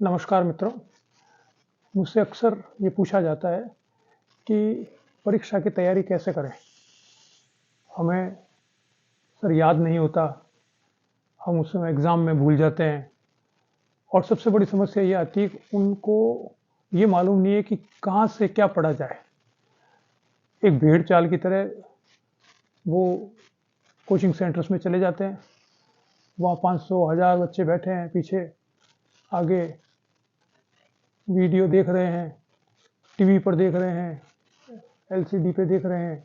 नमस्कार मित्रों। मुझसे अक्सर ये पूछा जाता है कि परीक्षा की तैयारी कैसे करें? हमें सर याद नहीं होता, हम उस समय एग्ज़ाम में भूल जाते हैं और सबसे बड़ी समस्या ये आती है कि उनको ये मालूम नहीं है कि कहाँ से क्या पढ़ा जाए। एक भेड़ चाल की तरह वो कोचिंग सेंटर्स में चले जाते हैं, वहाँ 500 हज़ार बच्चे बैठे हैं पीछे, आगे वीडियो देख रहे हैं, टीवी पर देख रहे हैं, एलसीडी पे देख रहे हैं।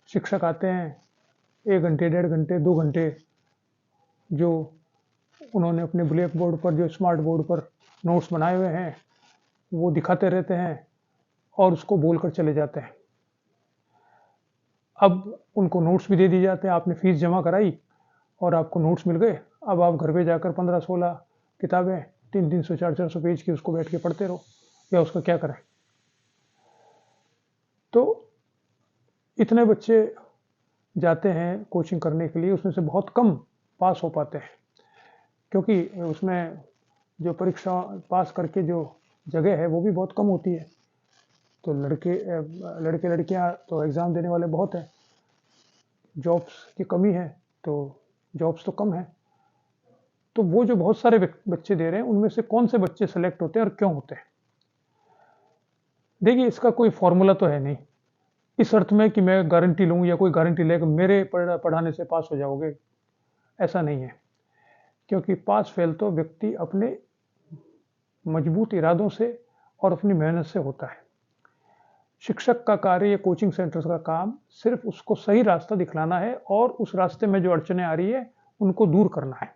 शिक्षक आते हैं, 1 घंटे, 1.5 घंटे, 2 घंटे जो उन्होंने अपने ब्लैक बोर्ड पर, जो स्मार्ट बोर्ड पर नोट्स बनाए हुए हैं, वो दिखाते रहते हैं और उसको बोलकर चले जाते हैं। अब उनको नोट्स भी दे दिए जाते हैं, आपने फीस जमा कराई और आपको नोट्स मिल गए। अब आप घर पे जाकर 15-16 किताबें 300-300, 400-400 पेज की उसको बैठ के पढ़ते रहो या उसका क्या करें। तो इतने बच्चे जाते हैं कोचिंग करने के लिए, उसमें से बहुत कम पास हो पाते हैं, क्योंकि उसमें जो परीक्षा पास करके जो जगह है वो भी बहुत कम होती है। तो लड़के लड़कियां तो एग्ज़ाम देने वाले बहुत हैं, जॉब्स की कमी है तो जॉब्स तो कम है। तो वो जो बहुत सारे बच्चे दे रहे हैं, उनमें से कौन से बच्चे सेलेक्ट होते हैं और क्यों होते हैं? देखिए, इसका कोई फॉर्मूला तो है नहीं, इस अर्थ में कि मैं गारंटी लूँ या कोई गारंटी लेकर मेरे पढ़ाने से पास हो जाओगे, ऐसा नहीं है। क्योंकि पास फेल तो व्यक्ति अपने मजबूत इरादों से और अपनी मेहनत से होता है। शिक्षक का कार्य या कोचिंग सेंटर्स का काम सिर्फ उसको सही रास्ता दिखलाना है और उस रास्ते में जो अड़चनें आ रही है उनको दूर करना है।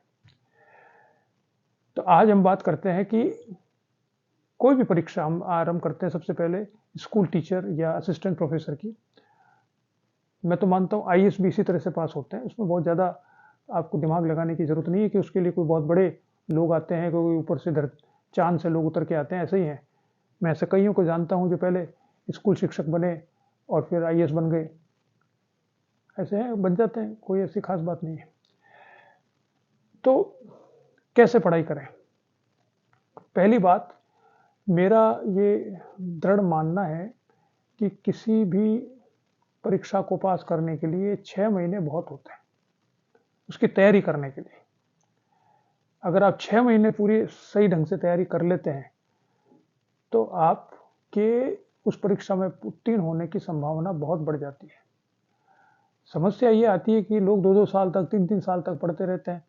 तो आज हम बात करते हैं कि कोई भी परीक्षा हम आरंभ करते हैं, सबसे पहले स्कूल टीचर या असिस्टेंट प्रोफेसर की। मैं तो मानता हूँ आईएएस भी इसी तरह से पास होते हैं, उसमें बहुत ज़्यादा आपको दिमाग लगाने की ज़रूरत नहीं है कि उसके लिए कोई बहुत बड़े लोग आते हैं, कोई ऊपर से चांद से लोग उतर के आते हैं, ऐसे ही हैं। मैं ऐसे कईयों को जानता हूँ जो पहले स्कूल शिक्षक बने और फिर आईएएस बन गए, ऐसे हैं, बन जाते हैं, कोई ऐसी खास बात नहीं है। तो कैसे पढ़ाई करें? पहली बात, मेरा ये दृढ़ मानना है कि किसी भी परीक्षा को पास करने के लिए 6 महीने बहुत होते हैं, उसकी तैयारी करने के लिए। अगर आप 6 महीने पूरी सही ढंग से तैयारी कर लेते हैं, तो आपके उस परीक्षा में उत्तीर्ण होने की संभावना बहुत बढ़ जाती है। समस्या ये आती है कि लोग 2-2 साल तक, 3-3 साल तक पढ़ते रहते हैं,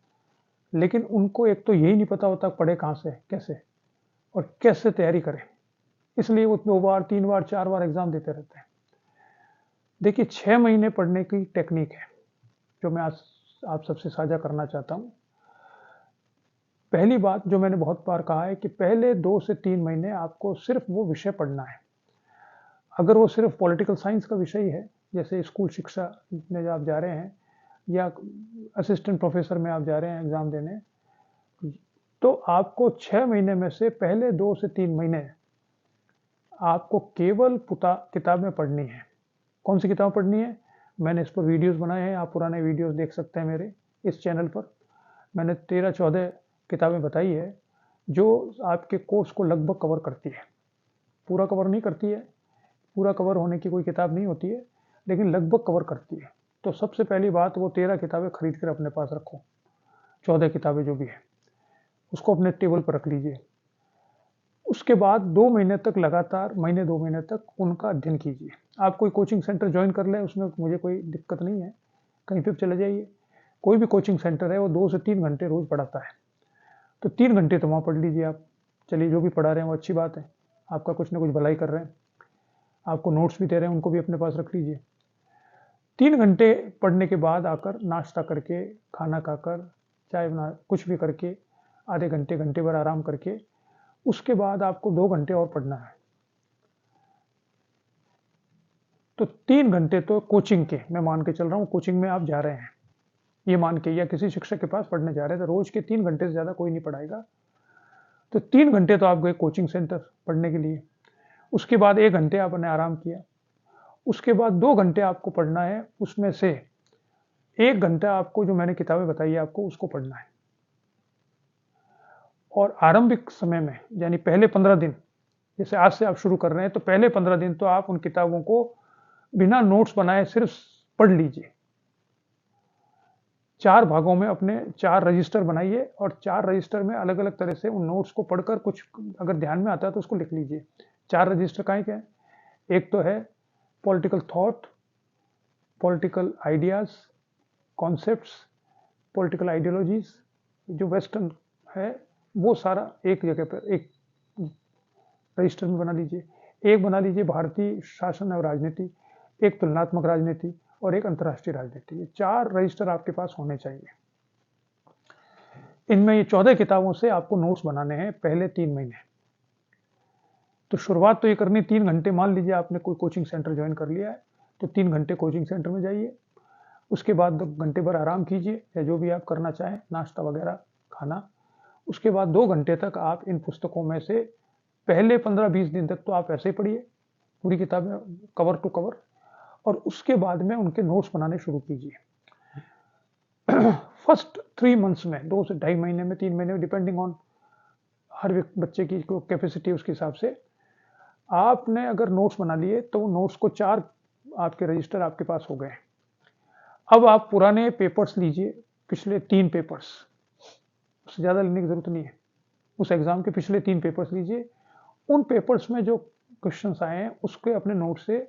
लेकिन उनको एक तो यही नहीं पता होता पढ़े कहाँ से, कैसे और कैसे तैयारी करें। इसलिए वो 2 बार, 3 बार, 4 बार एग्ज़ाम देते रहते हैं। देखिए, 6 महीने पढ़ने की टेक्निक है, जो मैं आज आप सबसे साझा करना चाहता हूँ। पहली बात जो मैंने बहुत बार कहा है कि पहले 2 से 3 महीने आपको सिर्फ वो विषय पढ़ना है। अगर वो सिर्फ पॉलिटिकल साइंस का विषय है, जैसे स्कूल शिक्षा में आप जा रहे हैं या असिस्टेंट प्रोफेसर में आप जा रहे हैं एग्ज़ाम देने, तो आपको 6 महीने में से पहले 2 से 3 महीने आपको केवल किताबें पढ़नी है। कौन सी किताब पढ़नी है? मैंने इस पर वीडियोज़ बनाए हैं, आप पुराने वीडियोज़ देख सकते हैं मेरे इस चैनल पर। मैंने 13-14 किताबें बताई है, जो आपके कोर्स को लगभग कवर करती है। पूरा कवर नहीं करती है, पूरा कवर होने की कोई किताब नहीं होती है, लेकिन लगभग कवर करती है। तो सबसे पहली बात, वो 13 किताबें खरीद कर अपने पास रखो, 14 किताबें जो भी है, उसको अपने टेबल पर रख लीजिए। उसके बाद 2 महीने तक लगातार, महीने 2 महीने तक उनका अध्ययन कीजिए। आप कोई कोचिंग सेंटर जॉइन कर लें, उसमें मुझे कोई दिक्कत नहीं है, कहीं पे भी चले जाइए। कोई भी कोचिंग सेंटर है वो 2 से 3 घंटे रोज़ पढ़ाता है, तो 3 घंटे तो वहाँ पढ़ लीजिए आप। चलिए, जो भी पढ़ा रहे हैं वो अच्छी बात है, आपका कुछ ना कुछ भलाई कर रहे हैं, आपको नोट्स भी दे रहे हैं, उनको भी अपने पास रख लीजिए। 3 घंटे पढ़ने के बाद आकर नाश्ता करके, खाना खाकर, चाय बना कुछ भी करके, आधे घंटे, घंटे भर आराम करके, उसके बाद आपको 2 घंटे और पढ़ना है। तो 3 घंटे तो कोचिंग के मैं मान के चल रहा हूँ, कोचिंग में आप जा रहे हैं, ये मान के, या किसी शिक्षक के पास पढ़ने जा रहे हैं, तो रोज के 3 घंटे से ज़्यादा कोई नहीं पढ़ाएगा। तो 3 घंटे तो आप गए कोचिंग सेंटर पढ़ने के लिए। उसके बाद 1 घंटे आपने आराम किया। उसके बाद 2 घंटे आपको पढ़ना है, उसमें से 1 घंटा आपको, जो मैंने किताबें बताई है आपको, उसको पढ़ना है। और आरंभिक समय में यानी पहले 15 दिन, जैसे आज से आप शुरू कर रहे हैं तो पहले 15 दिन तो आप उन किताबों को बिना नोट्स बनाए सिर्फ पढ़ लीजिए। 4 भागों में अपने 4 रजिस्टर बनाइए और 4 रजिस्टर में अलग अलग तरह से उन नोट्स को पढ़कर कुछ अगर ध्यान में आता है तो उसको लिख लीजिए। 4 रजिस्टर काहे के हैं? एक तो है political thought, political ideas, concepts, political ideologies, जो वेस्टर्न है वो सारा एक जगह पर एक रजिस्टर में बना लीजिए। एक बना लीजिए भारतीय शासन और राजनीति, एक तुलनात्मक राजनीति और एक अंतर्राष्ट्रीय राजनीति। ये 4 रजिस्टर आपके पास होने चाहिए। इनमें ये 14 किताबों से आपको नोट्स बनाने हैं पहले 3 महीने। तो शुरुआत तो ये करनी 3 घंटे, मान लीजिए आपने कोई कोचिंग सेंटर ज्वाइन कर लिया है तो 3 घंटे कोचिंग सेंटर में जाइए, उसके बाद 2 घंटे भर आराम कीजिए या जो भी आप करना चाहें, नाश्ता वगैरह खाना। उसके बाद 2 घंटे तक आप इन पुस्तकों में से पहले 15-20 दिन तक तो आप ऐसे ही पढ़िए पूरी किताबें कवर टू कवर, और उसके बाद में उनके नोट्स बनाने शुरू कीजिए। फर्स्ट 3 मंथ्स में, 2 से 2.5 महीने में, 3 महीने में, डिपेंडिंग ऑन हर बच्चे की कैपेसिटी, उसके हिसाब से आपने अगर नोट्स बना लिए तो नोट्स को 4 आपके रजिस्टर आपके पास हो गए। अब आप पुराने पेपर्स लीजिए, पिछले 3 पेपर्स, उससे ज़्यादा लेने की जरूरत नहीं है। उस एग्जाम के पिछले 3 पेपर्स लीजिए, उन पेपर्स में जो क्वेश्चंस आए हैं उसके अपने नोट से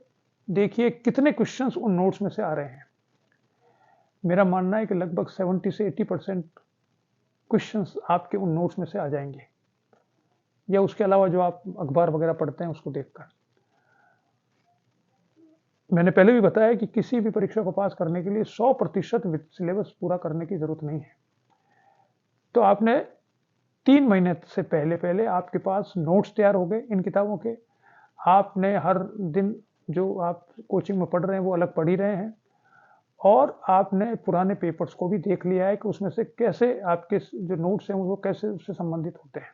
देखिए कितने क्वेश्चंस उन नोट्स में से आ रहे हैं। मेरा मानना है कि लगभग 70 से 80% क्वेश्चंस आपके उन नोट्स में से आ जाएंगे, या उसके अलावा जो आप अखबार वगैरह पढ़ते हैं उसको देखकर। मैंने पहले भी बताया कि किसी भी परीक्षा को पास करने के लिए 100% सिलेबस पूरा करने की जरूरत नहीं है। तो आपने 3 महीने से पहले पहले आपके पास नोट्स तैयार हो गए इन किताबों के। आपने हर दिन जो आप कोचिंग में पढ़ रहे हैं वो अलग पढ़ ही रहे हैं, और आपने पुराने पेपर्स को भी देख लिया है कि उसमें से कैसे आपके जो नोट्स हैं वो कैसे उससे संबंधित होते हैं।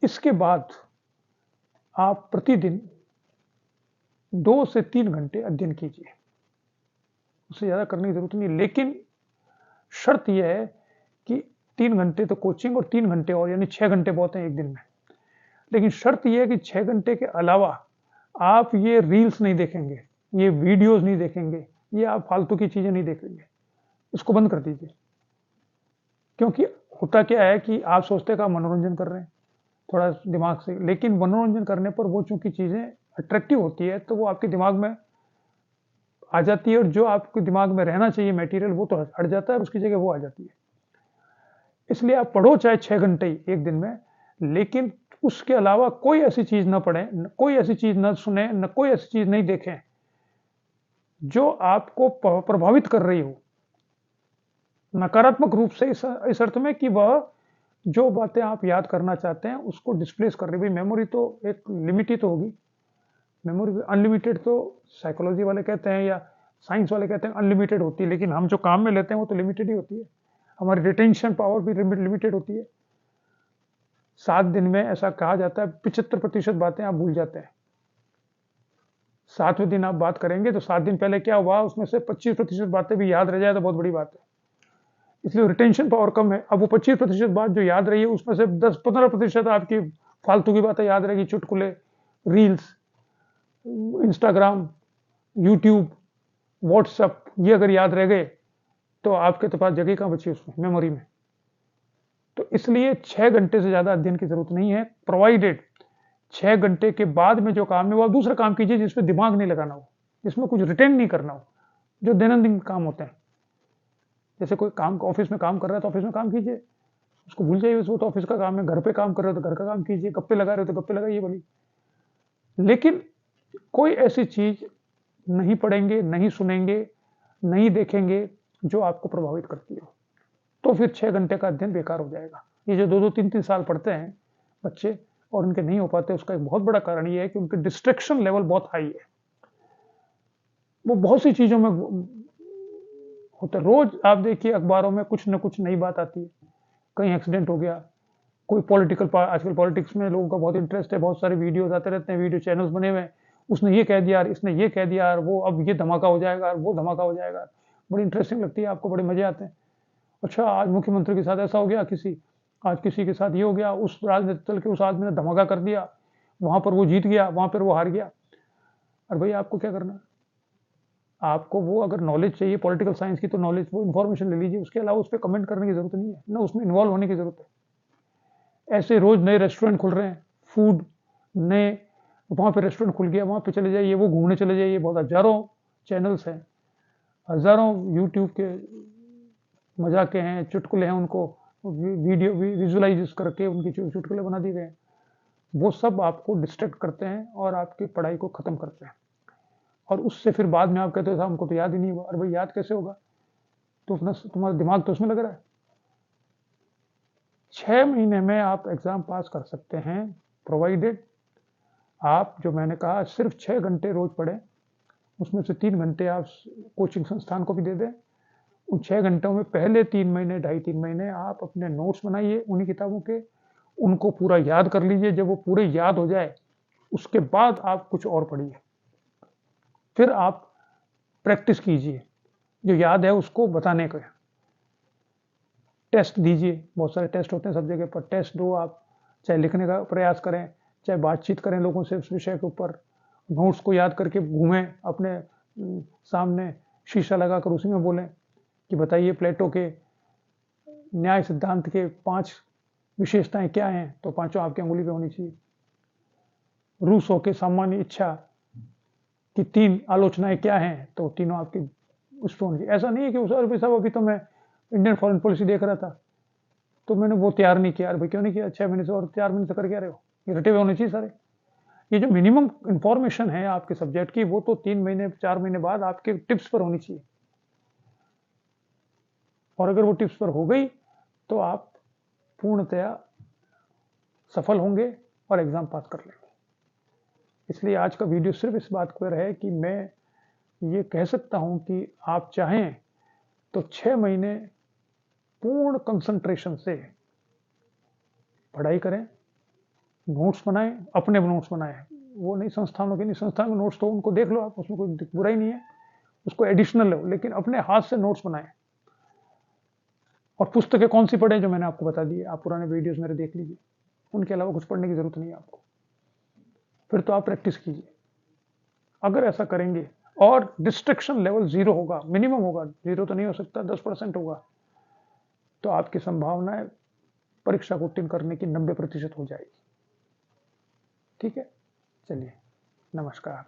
इसके बाद आप प्रतिदिन 2 से 3 घंटे अध्ययन कीजिए, उससे ज़्यादा करने की जरूरत नहीं। लेकिन शर्त यह है कि 3 घंटे तो कोचिंग और 3 घंटे और, यानी 6 घंटे बहुत हैं एक दिन में। लेकिन शर्त यह है कि 6 घंटे के अलावा आप ये रील्स नहीं देखेंगे, ये वीडियोस नहीं देखेंगे, ये आप फालतू की चीजें नहीं देखेंगे, इसको बंद कर दीजिए। क्योंकि होता क्या है कि आप सोचते हैं कि आप मनोरंजन कर रहे हैं थोड़ा दिमाग से, लेकिन मनोरंजन करने पर वो चूंकि चीजें अट्रैक्टिव होती है तो वो आपके दिमाग में आ जाती है, और जो आपके दिमाग में रहना चाहिए मटेरियल वो तो हट जाता है, उसकी जगह वो आ जाती है। इसलिए आप पढ़ो चाहे 6 घंटे ही एक दिन में, लेकिन उसके अलावा कोई ऐसी चीज ना पढ़ें, कोई ऐसी चीज ना सुने, न कोई ऐसी चीज नहीं देखें जो आपको प्रभावित कर रही हो नकारात्मक रूप से, इस अर्थ में कि वह जो बातें आप याद करना चाहते हैं उसको डिस्प्लेस कर रही। भाई मेमोरी तो एक लिमिट ही तो होगी, मेमोरी अनलिमिटेड तो साइकोलॉजी वाले कहते हैं या साइंस वाले कहते हैं अनलिमिटेड होती है, लेकिन हम जो काम में लेते हैं वो तो लिमिटेड ही होती है। हमारी रिटेंशन पावर भी लिमिटेड होती है। 7 दिन में ऐसा कहा जाता है 75% बातें आप भूल जाते हैं। 7वें दिन आप बात करेंगे तो 7 दिन पहले क्या हुआ उसमें से 25% बातें भी याद रह जाए तो बहुत बड़ी बात है। इसलिए रिटेंशन पावर कम है। अब वो 25% बात जो याद रही है उसमें से 10-15% आपकी फालतू की बातें याद रहेगी, चुटकुले, रील्स, इंस्टाग्राम, यूट्यूब, व्हाट्सएप, ये अगर याद रह गए तो आपके तो पास जगह कहां बची उसमें मेमोरी में। तो इसलिए 6 घंटे से ज्यादा अध्ययन की जरूरत नहीं है, प्रोवाइडेड 6 घंटे के बाद में जो काम है वो आप दूसरा काम कीजिए जिसमें दिमाग नहीं लगाना हो, जिसमें कुछ रिटेन नहीं करना हो, जो दैनंदिन काम होते हैं। जैसे कोई काम ऑफिस में काम कर रहा है तो ऑफिस में काम कीजिए, उसको भूल जाइए, वो तो ऑफिस का काम है। घर पे काम कर रहे हो तो घर का काम कीजिए, गप्पे लगा रहे हो तो गप्पे लगाइए बोली। लेकिन कोई ऐसी चीज नहीं पढ़ेंगे, नहीं सुनेंगे, नहीं देखेंगे जो आपको प्रभावित करती हो, तो फिर 6 घंटे का अध्ययन बेकार हो जाएगा। ये जो 2-2, 3-3 साल पढ़ते हैं बच्चे और उनके नहीं हो पाते, उसका एक बहुत बड़ा कारण ये है कि उनके डिस्ट्रैक्शन लेवल बहुत हाई है। वो बहुत सी चीजों में होता है। रोज आप देखिए अखबारों में कुछ न कुछ नई बात आती है, कहीं एक्सीडेंट हो गया, कोई पॉलिटिकल, आजकल पॉलिटिक्स में लोगों का बहुत इंटरेस्ट है, बहुत सारे वीडियोस आते रहते हैं, वीडियो चैनल्स बने हुए हैं, उसने ये कह दिया, इसने ये कह दिया, वो अब ये धमाका हो जाएगा, वो धमाका हो जाएगा। बड़ी इंटरेस्टिंग लगती है, आपको बड़े मजे आते हैं। अच्छा आज मुख्यमंत्री के साथ ऐसा हो गया किसी, आज किसी के साथ ये हो गया, उस राजनीतिक दल के उस आदमी ने धमाका कर दिया, वहां पर वो जीत गया, वहां पर वो हार गया। और भाई आपको क्या करना है? आपको वो अगर नॉलेज चाहिए पॉलिटिकल साइंस की तो नॉलेज, वो इन्फॉर्मेशन ले लीजिए, उसके अलावा उस पर कमेंट करने की जरूरत नहीं है ना, उसमें इन्वॉल्व होने की जरूरत है। ऐसे रोज नए रेस्टोरेंट खुल रहे हैं, फूड नए, वहां पे रेस्टोरेंट खुल गया, वहां पे चले जाइए, वो घूमने चले जाइए, बहुत हजारों चैनल्स हैं, हजारों यूट्यूब के मजाके हैं, चुटकुले हैं, उनको वीडियो विजुअलाइज करके उनकी चुटकुले बना दिए गए। वो सब आपको डिस्ट्रैक्ट करते हैं और आपकी पढ़ाई को खत्म करते हैं। और उससे फिर बाद में आप कहते हो साहब हमको तो याद ही नहीं हुआ। अरे भाई याद कैसे होगा? तो अपना तुम्हारा दिमाग तो उसमें लग रहा है। 6 महीने में आप एग्जाम पास कर सकते हैं, प्रोवाइडेड आप, जो मैंने कहा, सिर्फ 6 घंटे रोज पढ़ें, उसमें से 3 घंटे आप कोचिंग संस्थान को भी दे दें। उन 6 घंटों में पहले 3 महीने, 2.5-3 महीने आप अपने नोट्स बनाइए उन्हीं किताबों के, उनको पूरा याद कर लीजिए। जब वो पूरे याद हो जाए उसके बाद आप कुछ और पढ़िए, फिर आप प्रैक्टिस कीजिए, जो याद है उसको बताने का। टेस्ट दीजिए, बहुत सारे टेस्ट होते हैं सब जगह पर, टेस्ट दो आप, चाहे लिखने का प्रयास करें, चाहे बातचीत करें लोगों से उस विषय के ऊपर, नोट्स को याद करके घूमें अपने सामने, शीशा लगाकर उसी में बोलें कि बताइए प्लेटो के न्याय सिद्धांत के 5 विशेषताएं क्या हैं, तो पांचों आपकी अंगुली पे होनी चाहिए। रूसो के सामान्य इच्छा की 3 आलोचनाएं क्या हैं, तो तीनों आपकी उस पर होनी चाहिए। ऐसा नहीं है कि उस अरबी साहब अभी तो मैं इंडियन फॉरेन पॉलिसी देख रहा था तो मैंने वो तैयार नहीं किया। अरे भाई क्यों नहीं किया? 6 महीने से और 4 महीने से कर क्या रहे हो? ये रटे हुए होने चाहिए सारे। ये जो मिनिमम इंफॉर्मेशन है आपके सब्जेक्ट की, वो तो 3 महीने 4 महीने बाद आपके टिप्स पर होनी चाहिए। और अगर वो टिप्स पर हो गई तो आप पूर्णतया सफल होंगे और एग्जाम पास कर लेंगे। इसलिए आज का वीडियो सिर्फ इस बात पर है कि मैं ये कह सकता हूं कि आप चाहें तो 6 महीने पूर्ण कंसंट्रेशन से पढ़ाई करें, नोट्स बनाएं, अपने नोट्स बनाएं, वो नहीं संस्थानों के, नहीं संस्थान के नोट्स तो उनको देख लो आप, उसमें कोई बुराई नहीं है, उसको एडिशनल लो, लेकिन अपने हाथ से नोट्स बनाएं। और पुस्तकें कौन सी पढ़ें, जो मैंने आपको बता दी, आप पुराने वीडियोस मेरे देख लीजिए, उनके अलावा कुछ पढ़ने की जरूरत नहीं है आपको। फिर तो आप प्रैक्टिस कीजिए। अगर ऐसा करेंगे और डिस्ट्रैक्शन लेवल 0 होगा, मिनिमम होगा, 0 तो नहीं हो सकता, 10% होगा, तो आपकी संभावनाएं परीक्षा को उत्तीर्ण करने की 90% हो जाएगी। ठीक है, चलिए, नमस्कार।